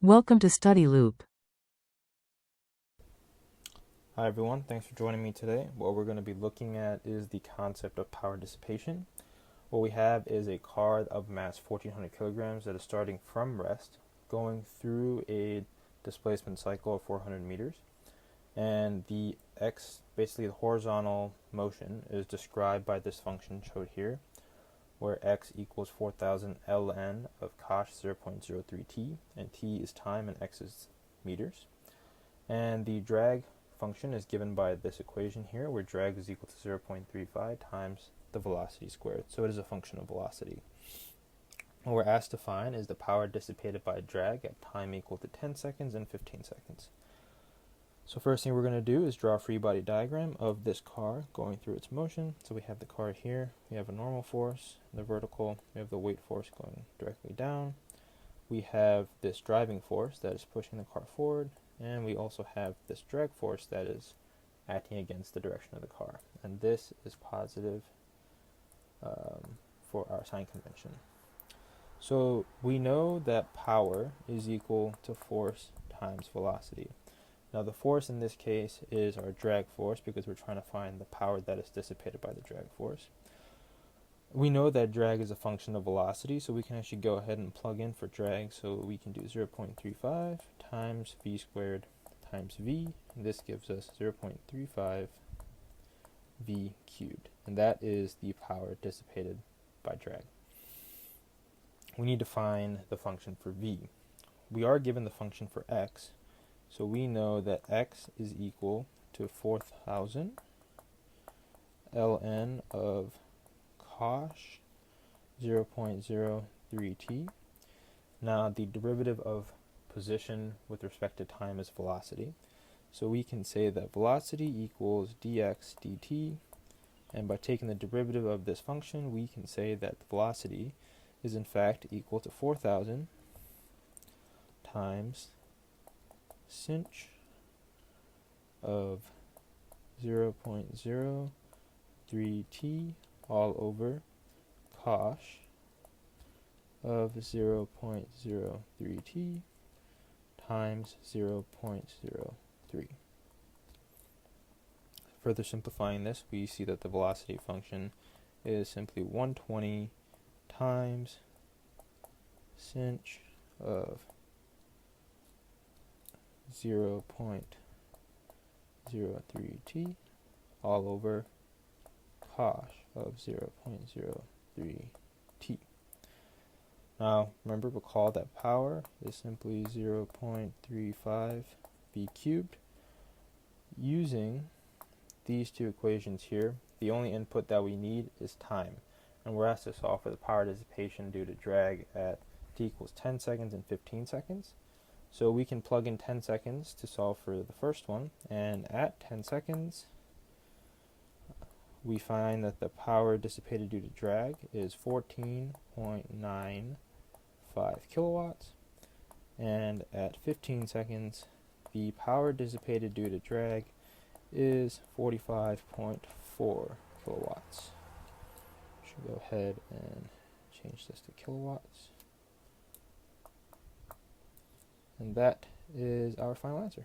Welcome to Study Loop. Hi everyone, thanks for joining me today. What we're going to be looking at is the concept of power dissipation. What we have is a car of mass 1400 kilograms that is starting from rest, going through a displacement cycle of 400 meters. And the x, basically the horizontal motion, is described by this function showed here, where x equals 4000 ln of cosh 0.03t, and t is time and x is meters. And the drag function is given by this equation here, where drag is equal to 0.35 times the velocity squared. So it is a function of velocity. What we're asked to find is the power dissipated by drag at time equal to 10 seconds and 15 seconds. So first thing we're going to do is draw a free body diagram of this car going through its motion. So we have the car here, we have a normal force, the vertical, we have the weight force going directly down. We have this driving force that is pushing the car forward, and we also have this drag force that is acting against the direction of the car. And this is positive for our sign convention. So we know that power is equal to force times velocity. Now the force in this case is our drag force, because we're trying to find the power that is dissipated by the drag force. We know that drag is a function of velocity, so we can actually go ahead and plug in for drag. So we can do 0.35 times v squared times v, and this gives us 0.35 v cubed, and that is the power dissipated by drag. We need to find the function for v. We are given the function for x, so we know that x is equal to 4000 ln of cosh 0.03t. Now the derivative of position with respect to time is velocity. So we can say that velocity equals dx dt, and by taking the derivative of this function, we can say that the velocity is in fact equal to 4000 times sinh of 0.03t all over cosh of 0.03t times 0.03. Further simplifying this, we see that the velocity function is simply 120 times sinh of 0.03t all over cosh of 0.03t. Now remember, recall that power is simply 0.35 v cubed. Using these two equations here, the only input that we need is time, and we're asked to solve for the power dissipation due to drag at t equals 10 seconds and 15 seconds. So we can plug in 10 seconds to solve for the first one, and at 10 seconds we find that the power dissipated due to drag is 14.95 kilowatts, and at 15 seconds the power dissipated due to drag is 45.4 kilowatts. Should go ahead and change this to kilowatts. And that is our final answer.